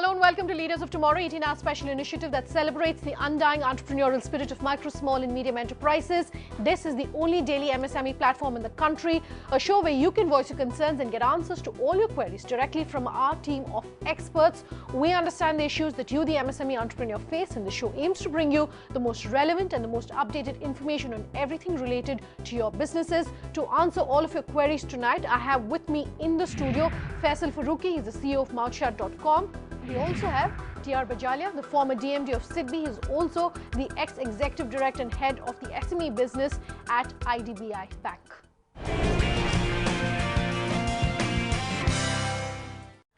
Hello and welcome to Leaders of Tomorrow, 18-hour special initiative that celebrates the undying entrepreneurial spirit of micro, small and medium enterprises. This is the only daily MSME platform in the country, a show where you can voice your concerns and get answers to all your queries directly from our team of experts. We understand the issues that you, the MSME entrepreneur, face, and the show aims to bring you the most relevant and the most updated information on everything related to your businesses. To answer all of your queries tonight, I have with me in the studio Faisal Farooqi. He's the CEO of Mouthshut.com. We also have T.R. Bajalia, the former DMD of SIDBI. He's also the ex-executive director and head of the SME business at IDBI Bank.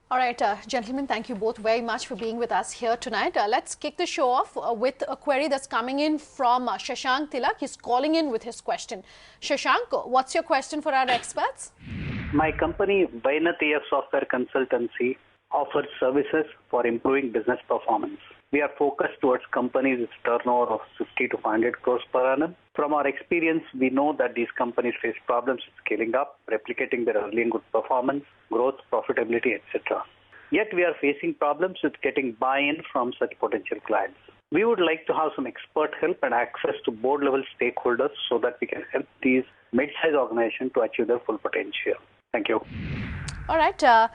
All right, gentlemen, thank you both very much for being with us here tonight. Let's kick the show off with a query that's coming in from Shashank Tilak. He's calling in with his question. Shashank, what's your question for our experts? My company, Vainatiya Software Consultancy, offers services for improving business performance. We are focused towards companies with turnover of 50 to 500 crores per annum. From our experience, we know that these companies face problems with scaling up, replicating their early and good performance, growth, profitability, etc. Yet we are facing problems with getting buy-in from such potential clients. We would like to have some expert help and access to board-level stakeholders so that we can help these mid-sized organizations to achieve their full potential. Thank you. All right.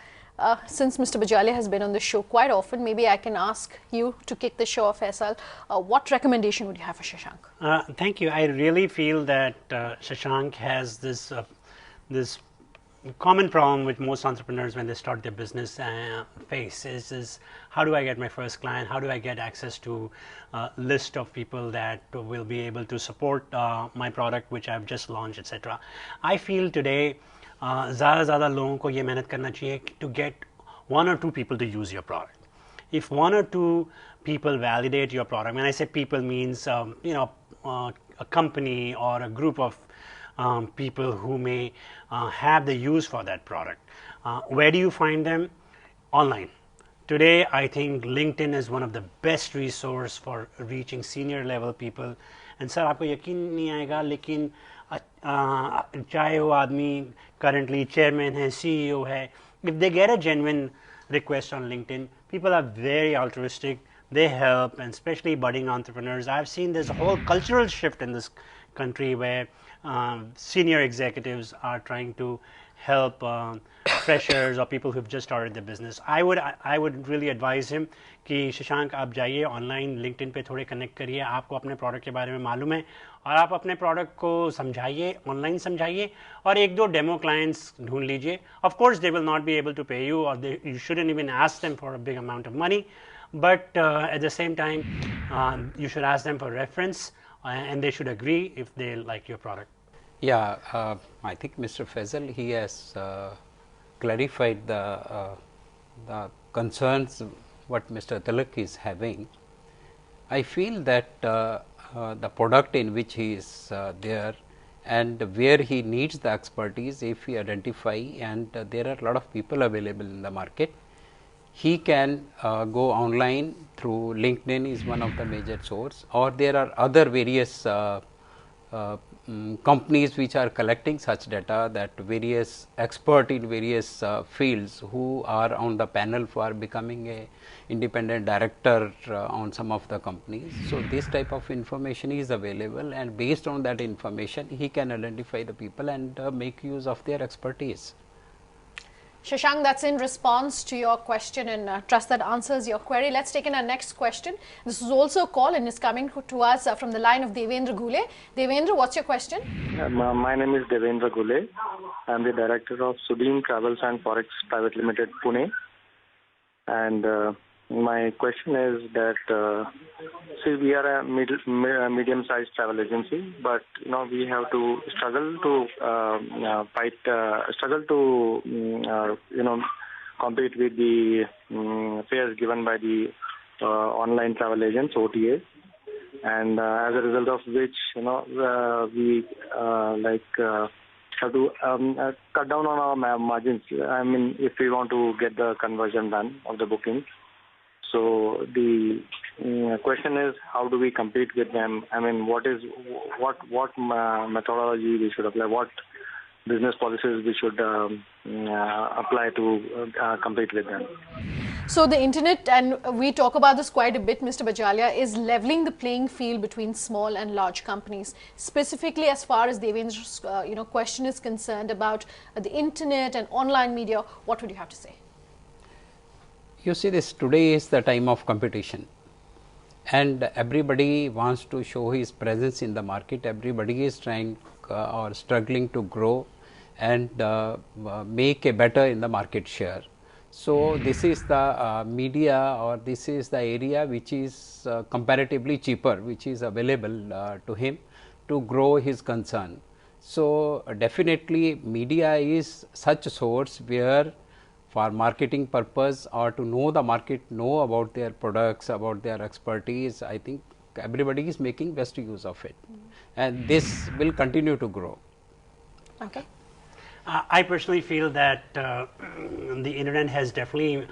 Since Mr. Bajalia has been on the show quite often, maybe I can ask you to kick the show off, Faisal. What recommendation would you have for Shashank? Thank you. I really feel that Shashank has this common problem which most entrepreneurs when they start their business face is how do I get my first client? How do I get access to a list of people that will be able to support my product which I've just launched, etc. I feel today ज़्यादा लोगों को ये मेहनत करना चाहिए to get one or two people to use your product. If one or two people validate your product, when I say people means a company or a group of people who may have the use for that product. Where do you find them? Online. Today, I think LinkedIn is one of the best resource for reaching senior level people. And sir, आपको यकीन नहीं आएगा, लेकिन चाहे वो आदमी currently chairman है, CEO है, if they get a genuine request on LinkedIn, people are very altruistic. They help, and especially budding entrepreneurs. I've seen this whole cultural shift in this country where senior executives are trying to help freshers or people who've just started their business. I would really advise him कि शशांक आप जाइए online LinkedIn पे थोड़े connect करिए, आपको अपने product के बारे में मालूम है और आप अपने प्रोडक्ट को समझाइए, ऑनलाइन समझाइए और एक दो डेमो क्लाइंट्स ढूंढ लीजिए. Of course they will not be able to pay you or you shouldn't even ask them for a big amount of money, but at the same time you should ask them for reference and they should agree if they like your product. Yeah, I think Mr. Faisal, he has clarified the concerns what Mr. Tilak is having. I feel that the product in which he is there and where he needs the expertise, if he identify and there are a lot of people available in the market, he can go online through LinkedIn is one of the major source, or there are other various companies which are collecting such data, that various expert in various fields who are on the panel for becoming a independent director on some of the companies. So this type of information is available, and based on that information he can identify the people and make use of their expertise. Shashank, that's in response to your question, and trust that answers your query. Let's take in our next question. This is also a call and is coming to us from the line of Devendra Gule. Devendra, what's your question? My name is Devendra Gule. I'm the director of Sudin Travels and Forex Private Limited, Pune. And my question is that, see, we are a medium-sized travel agency, but we have to struggle to compete with the fares given by the online travel agents, OTAs, and as a result of which we have to cut down on our margins. I mean, if we want to get the conversion done of the booking. So the question is, how do we compete with them? I mean, what methodology we should apply? What business policies we should apply to compete with them. So the internet, and we talk about this quite a bit, Mr. Bajalia, is leveling the playing field between small and large companies. Specifically, as far as Devendra's question is concerned about the internet and online media, what would you have to say? You see, this today is the time of competition, and everybody wants to show his presence in the market. Everybody is trying or struggling to grow and make a better in the market share. So, this is the media, or this is the area which is comparatively cheaper, which is available to him to grow his concern. So, definitely media is such a source where for marketing purpose or to know the market, know about their products, about their expertise, I think everybody is making best use of it, and this will continue to grow. Okay. I personally feel that the internet has definitely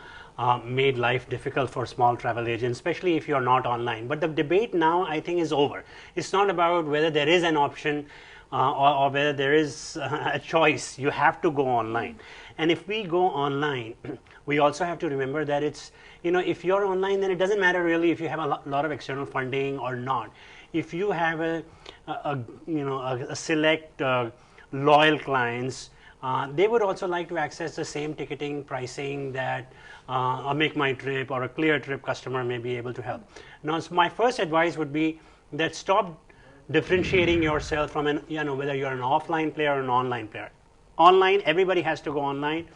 made life difficult for small travel agents, especially if you are not online. But the debate now, I think, is over. It's not about whether there is an option or whether there is a choice. You have to go online. And if we go online, we also have to remember that it's, if you're online, then it doesn't matter really if you have a lot of external funding or not. If you have a select loyal clients, they would also like to access the same ticketing pricing that a Make My Trip or a Clear Trip customer may be able to help. Now, so my first advice would be that stop differentiating yourself from whether you're an offline player or an online player. Online, everybody has to go online.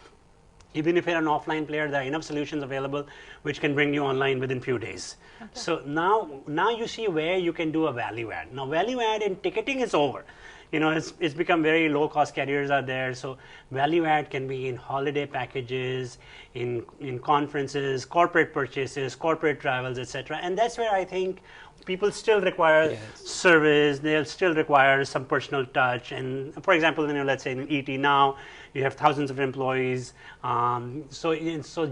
Even if you're an offline player, there are enough solutions available which can bring you online within few days. Okay. So now you see where you can do a value add. Now, value add in ticketing is over. It's become very low cost carriers are there. So value add can be in holiday packages, in conferences, corporate purchases, corporate travels, etc. And that's where I think people still require service. They'll still require some personal touch. And for example, let's say in ET now, you have thousands of employees. So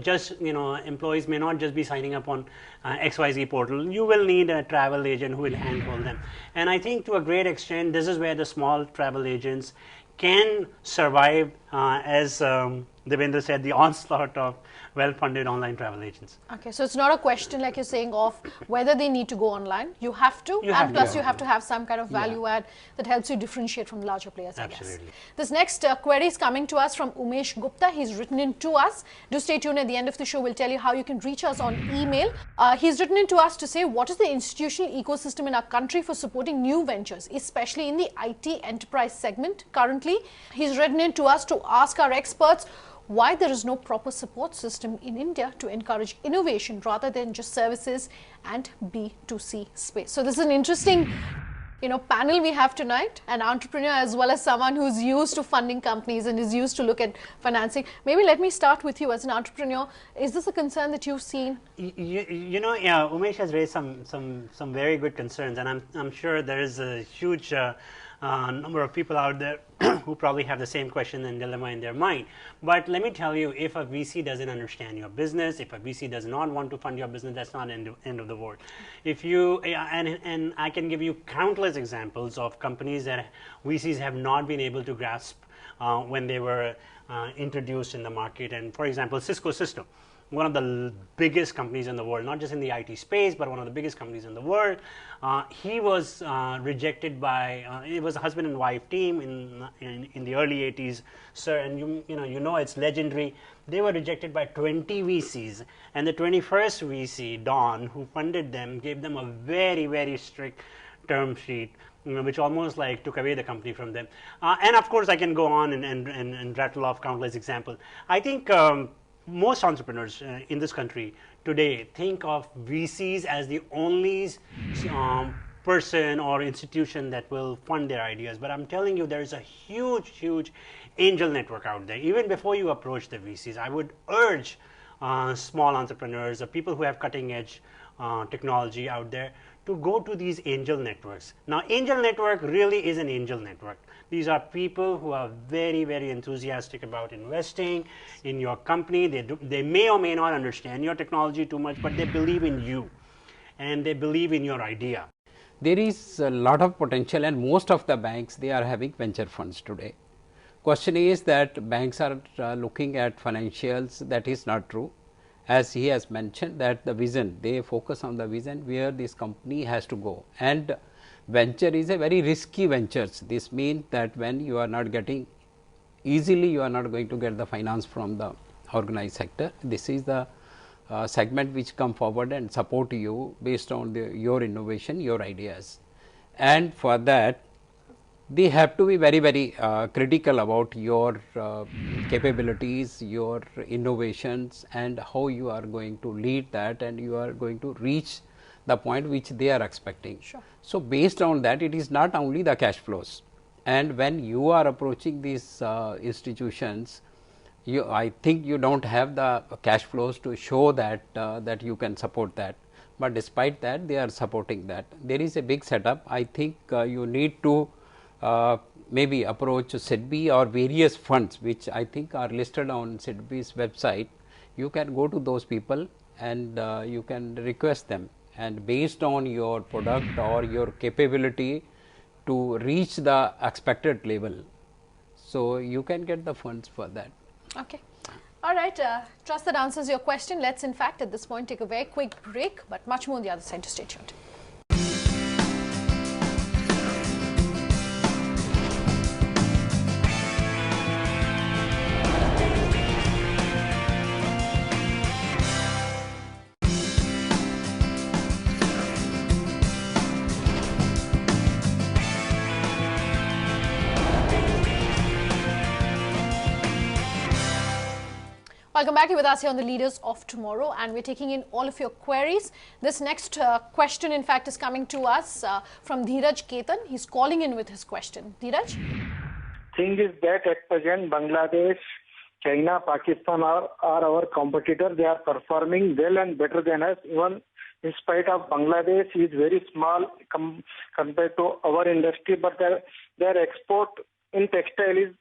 just employees may not just be signing up on XYZ portal. You will need a travel agent who will handhold them. And I think to a great extent, this is where the small travel agents can survive, as Devendra said, the onslaught of well-funded online travel agents. Okay, so it's not a question, like you're saying, of whether they need to go online. You have to, you have to have some kind of value add that helps you differentiate from the larger players. Absolutely. I guess. This next query is coming to us from Umesh Gupta. He's written in to us. Do stay tuned. At the end of the show, we'll tell you how you can reach us on email. He's written in to us to say, what is the institutional ecosystem in our country for supporting new ventures, especially in the IT enterprise segment currently? He's written in to us to ask our experts why there is no proper support system in India to encourage innovation rather than just services and B2C space. So this is an interesting panel we have tonight, an entrepreneur as well as someone who's used to funding companies and is used to look at financing. Maybe let me start with you as an entrepreneur. Is this a concern that you've seen? Umesh has raised some very good concerns, and I'm sure there is a huge number of people out there who probably have the same question and dilemma in their mind. But let me tell you, if a VC doesn't understand your business, if a VC does not want to fund your business, that's not end of the world. If you and I can give you countless examples of companies that VCs have not been able to grasp when they were introduced in the market. And for example, Cisco System, one of the biggest companies in the world, not just in the IT space, but one of the biggest companies in the world. He was rejected by, it was a husband and wife team in the early 80s, sir, and you know it's legendary. They were rejected by 20 VCs, and the 21st VC, Don, who funded them, gave them a very, very strict term sheet, which almost like took away the company from them. And of course, I can go on and rattle off countless examples. I think most entrepreneurs in this country today think of VCs as the only person or institution that will fund their ideas. But I'm telling you, there is a huge, huge angel network out there. Even before you approach the VCs, I would urge small entrepreneurs or people who have cutting edge technology out there to go to these angel networks. Now, angel network really is an angel network. These are people who are very, very enthusiastic about investing in your company. They may or may not understand your technology too much, but they believe in you and they believe in your idea. There is a lot of potential, and most of the banks, they are having venture funds today. Question is that banks are looking at financials. That is not true. As he has mentioned that the vision, they focus on the vision where this company has to go, and venture is a very risky ventures. This means that when you are not getting easily, you are not going to get the finance from the organized sector. This is the segment which come forward and support you based on your innovation, your ideas, and for that they have to be very critical about your capabilities, your innovations, and how you are going to lead that, and you are going to reach the point which they are expecting. Sure. So, based on that, it is not only the cash flows, and when you are approaching these institutions, I think you do not have the cash flows to show that that you can support that, but despite that they are supporting that. There is a big setup. I think you need to maybe approach SIDBI or various funds which I think are listed on SIDBI's website. You can go to those people and you can request them, and based on your product or your capability to reach the expected level, so you can get the funds for that. Okay. All right. Trust that answers your question. Let's in fact at this point take a very quick break, but much more on the other side. To stay tuned. Welcome back. You're with us here on the Leaders of Tomorrow, and we're taking in all of your queries. This next question, in fact, is coming to us from Dheeraj Ketan. He's calling in with his question. Dheeraj? Thing is that at present, Bangladesh, China, Pakistan are our competitors. They are performing well and better than us. Even in spite of Bangladesh is very small compared to our industry, but their export in textile is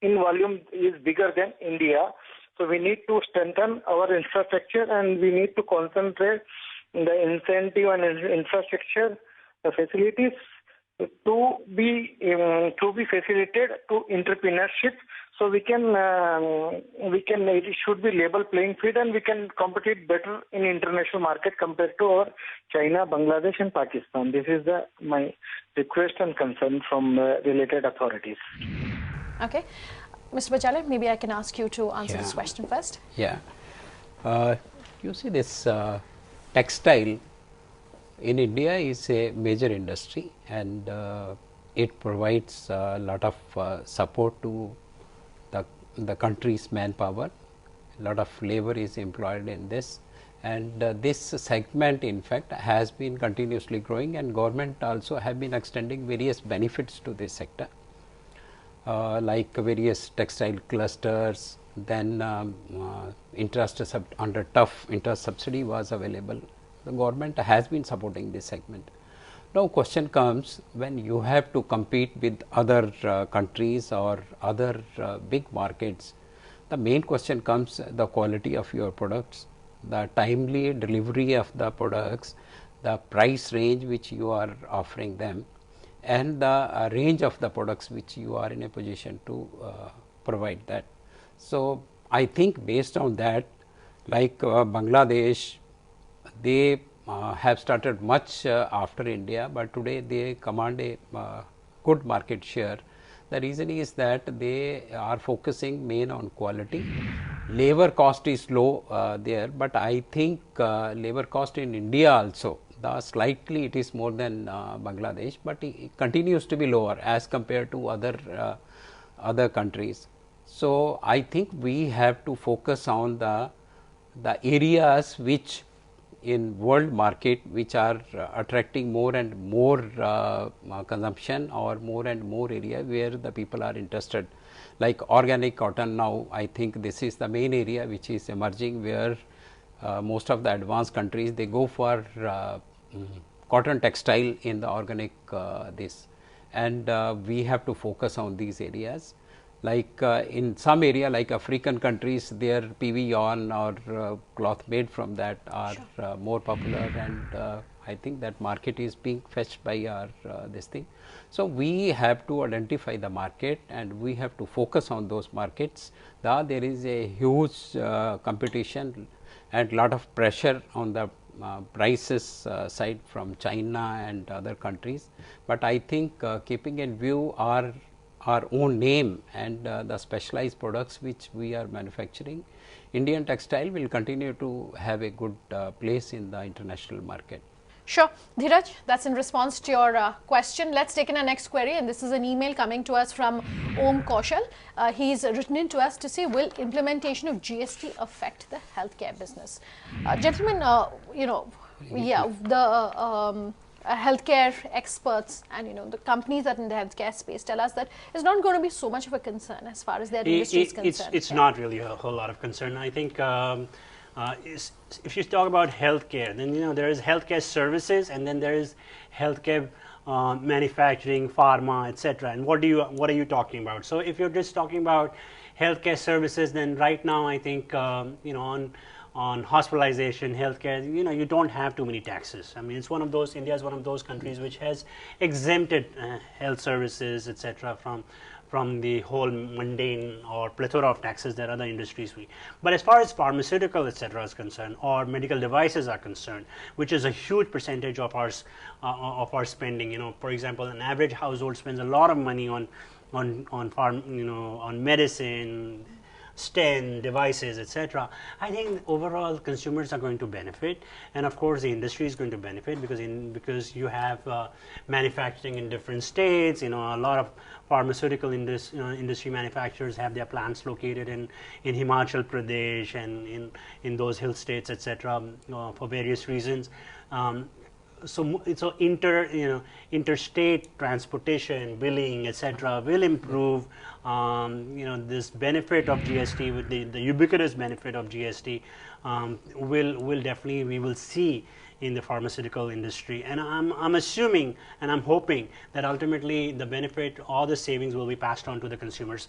in volume is bigger than India. So we need to strengthen our infrastructure, and we need to concentrate the incentive and infrastructure facilities to be facilitated to entrepreneurship. So we can it should be level playing field, and we can compete better in international market compared to our China, Bangladesh, and Pakistan. This is my request and concern from related authorities. Okay. Mr. Bachale, maybe I can ask you to answer this question first. Yeah. You see, this textile in India is a major industry, and it provides a lot of support to the country's manpower. A lot of labor is employed in this, and this segment in fact has been continuously growing, and government also have been extending various benefits to this sector. Like various textile clusters, then interest under tough interest subsidy was available. The government has been supporting this segment. Now, question comes when you have to compete with other countries or other big markets. The main question comes the quality of your products, the timely delivery of the products, the price range which you are offering them, and the range of the products which you are in a position to provide that. So, I think based on that, like Bangladesh, they have started much after India, but today they command a good market share. The reason is that they are focusing main on quality. Labor cost is low there, but I think labor cost in India also, slightly it is more than Bangladesh, but it continues to be lower as compared to other countries. So, I think we have to focus on the areas which in world market which are attracting more and more consumption, or more and more area where the people are interested, like organic cotton. Now, I think this is the main area which is emerging, where most of the advanced countries they go for cotton textile in the organic this, and we have to focus on these areas. Like in some area like African countries, their PV yarn or cloth made from that are more popular, and I think that market is being fetched by our this thing. So, we have to identify the market and we have to focus on those markets. There is a huge competition and lot of pressure on the prices side from China and other countries, but I think keeping in view our own name and the specialized products which we are manufacturing, Indian textile will continue to have a good place in the international market. Sure. Dheeraj, that's in response to your question. Let's take in our next query, and this is an email coming to us from Om Kaushal. He's written in to us to say, will implementation of GST affect the healthcare business? Gentlemen, the healthcare experts and the companies that in the healthcare space tell us that it's not going to be so much of a concern as far as their industry is concerned. It's not really a whole lot of concern. I think if you talk about healthcare, then there is healthcare services, and then there is healthcare manufacturing, pharma, etc. And what are you talking about? So if you're just talking about healthcare services, then right now I think on hospitalization, healthcare, you don't have too many taxes. I mean, it's India is one of those countries which has exempted health services, etc. from the whole mundane or plethora of taxes that other industries we. But as far as pharmaceutical, etc. is concerned, or medical devices are concerned, which is a huge percentage of our spending. For example, an average household spends a lot of money on medicine, stent devices, etc. I think overall consumers are going to benefit, and of course the industry is going to benefit because you have manufacturing in different states. A lot of pharmaceutical industry manufacturers have their plants located in Himachal Pradesh and in those hill states, etc. For various reasons. So interstate transportation, billing, etc. will improve. This benefit of GST, with the ubiquitous benefit of GST, will definitely we will see in the pharmaceutical industry, and I'm assuming and I'm hoping that ultimately the benefit, all the savings will be passed on to the consumers,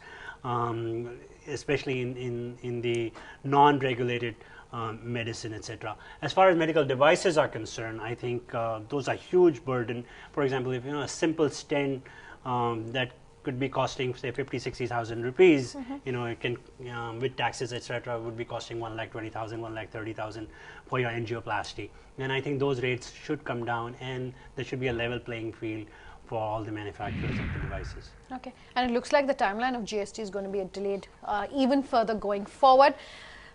especially in the non-regulated medicine, etc. As far as medical devices are concerned, I think those are huge burden. For example, if a simple stent that could be costing say 50,000-60,000 rupees, it can with taxes, etc. would be costing 1,20,000, 1,30,000 for your angioplasty. And I think those rates should come down, and there should be a level playing field for all the manufacturers of the devices. Okay, and it looks like the timeline of GST is going to be delayed even further going forward.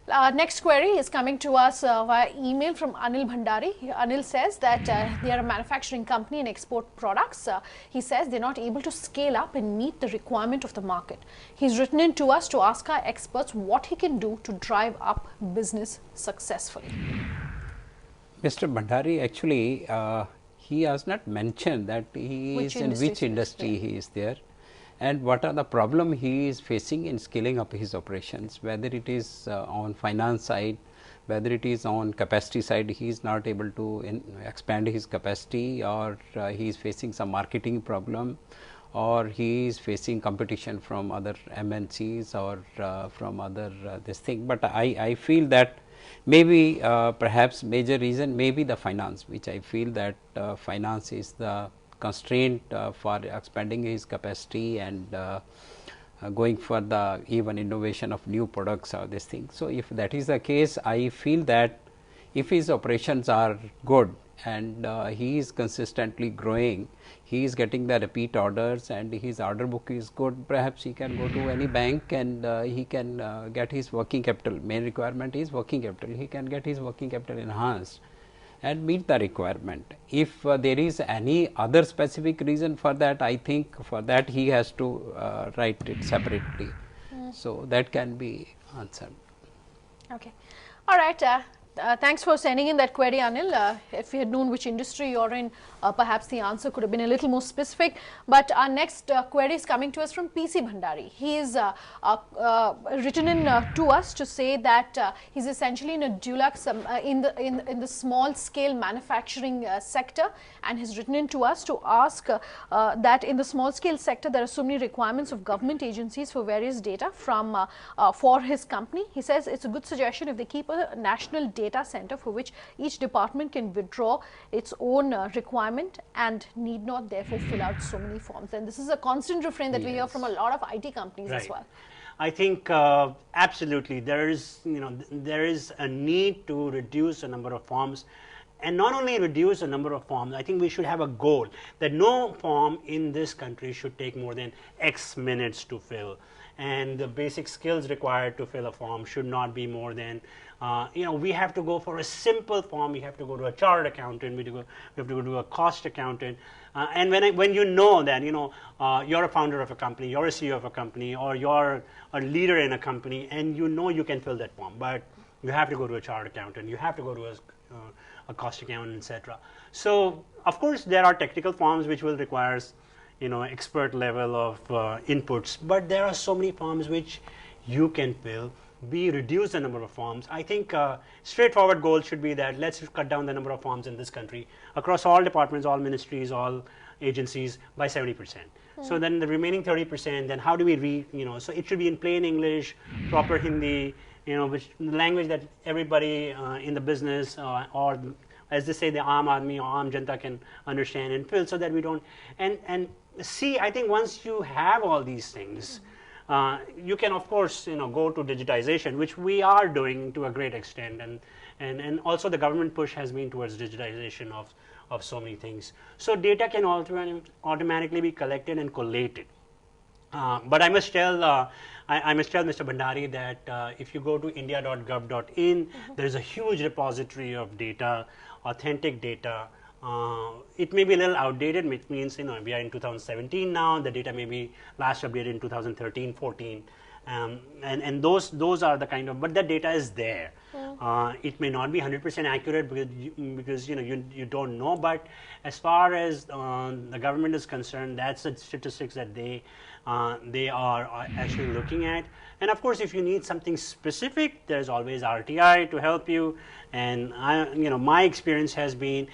Next query is coming to us via email from Anil Bhandari. Anil says that they are a manufacturing company and export products. He says they're not able to scale up and meet the requirement of the market. He's written in to us to ask our experts what he can do to drive up business successfully. Mr. Bhandari, actually, he has not mentioned that he is in which industry he is there, and what are the problem he is facing in scaling up his operations, whether it is on finance side, whether it is on capacity side, he is not able to expand his capacity, or he is facing some marketing problem, or he is facing competition from other MNCs or from other this thing. But I feel that maybe perhaps major reason may be the finance, which I feel that finance is the constraint for expanding his capacity and going for the even innovation of new products or this thing. So, if that is the case, I feel that if his operations are good and he is consistently growing, he is getting the repeat orders and his order book is good, perhaps he can go to any bank and he can get his working capital. Main requirement is working capital. He can get his working capital enhanced and meet the requirement. If there is any other specific reason for that, I think for that he has to write it separately. So, that can be answered. Okay. All right. Thanks for sending in that query, Anil. If we had known which industry you're in, perhaps the answer could have been a little more specific. But our next query is coming to us from PC Bhandari. He is written in to us to say that he's essentially in a dulux in the small scale manufacturing sector, and has written in to us to ask that in the small scale sector there are so many requirements of government agencies for various data from for his company. He says it's a good suggestion if they keep a national data center for which each department can withdraw its own requirement and need not therefore fill out so many forms. And this is a constant refrain that we hear from a lot of IT companies as well. I think absolutely there is a need to reduce the number of forms, and not only reduce the number of forms. I think we should have a goal that no form in this country should take more than X minutes to fill, and the basic skills required to fill a form should not be more than we have to go for a simple form. We have to go to a chartered accountant. We have to go to a cost accountant. And when you know that you're a founder of a company, you're a CEO of a company, or you're a leader in a company, and you can fill that form, but you have to go to a chartered accountant. You have to go to a cost accountant, etc. So of course there are technical forms which will require expert level of inputs, but there are so many forms which you can fill. We reduce the number of forms. I think straightforward goal should be that let's cut down the number of forms in this country across all departments, all ministries, all agencies by 70%. So then the remaining 30%, then how do we so it should be in plain English, proper Hindi, which the language that everybody in the business or as they say, the aam aadmi or aam janta can understand and fill, so that we don't and see. I think once you have all these things, you can of course go to digitization, which we are doing to a great extent, and also the government push has been towards digitization of so many things. So data can automatically be collected and collated. But I must tell I must tell Mr. Bhandari that if you go to india.gov.in, there is a huge repository of data, authentic data. It may be a little outdated, which means we are in 2017 now. The data may be last updated in 2013-14, and those are the kind of, but the data is there. It may not be 100% accurate because you don't know, but as far as the government is concerned, that's the statistics that they are actually looking at. And of course, if you need something specific, there's always RTI to help you. And my experience has been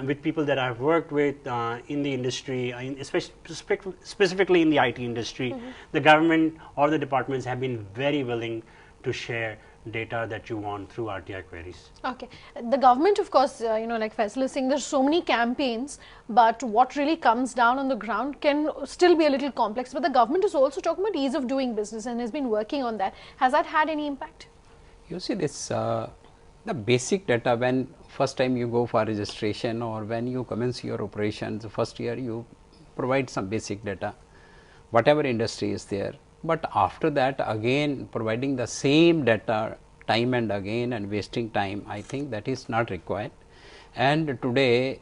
with people that I've worked with in the industry, specifically in the IT industry, the government or the departments have been very willing to share data that you want through RTI queries. Okay, the government, of course, like Faisal is saying, there's so many campaigns, but what really comes down on the ground can still be a little complex. But the government is also talking about ease of doing business and has been working on that. Has that had any impact? You see, this the basic data, when first time you go for registration or when you commence your operations, the first year you provide some basic data, whatever industry is there. But after that, again providing the same data time and again and wasting time, I think that is not required. And today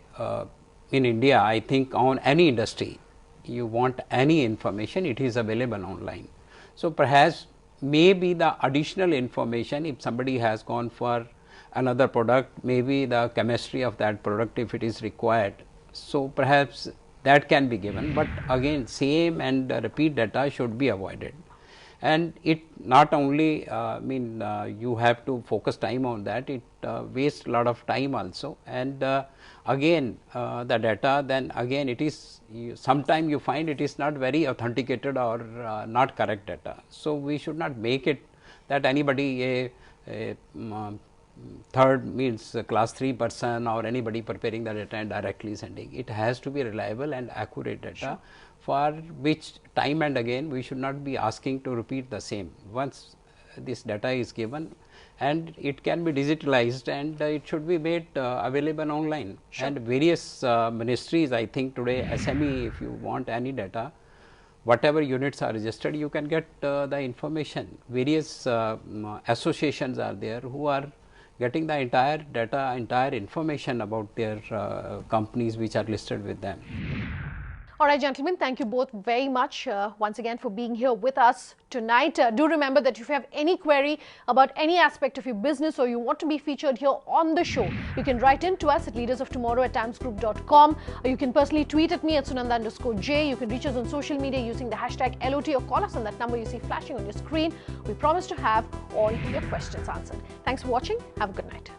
in India, I think on any industry, you want any information, it is available online. So perhaps maybe the additional information, if somebody has gone for another product, maybe the chemistry of that product if it is required, so perhaps that can be given, but again same and repeat data should be avoided. And it not only you have to focus time on that, it wastes a lot of time also. And again the data, then again it is sometimes you find it is not very authenticated or not correct data. So we should not make it that anybody third means class 3 person or anybody preparing the data and directly sending. It has to be reliable and accurate data, for which time and again we should not be asking to repeat the same. Once this data is given, and it can be digitalized and it should be made available online. And various ministries, I think today SME, if you want any data, whatever units are registered, you can get the information. Various associations are there who are getting the entire data, entire information about their companies which are listed with them. All right, gentlemen, thank you both very much once again for being here with us tonight. Do remember that if you have any query about any aspect of your business or you want to be featured here on the show, you can write in to us at leadersoftomorrow@timesgroup.com, or you can personally tweet at me at Sunanda_J. You can reach us on social media using the hashtag LOT, or call us on that number you see flashing on your screen. We promise to have all your questions answered. Thanks for watching. Have a good night.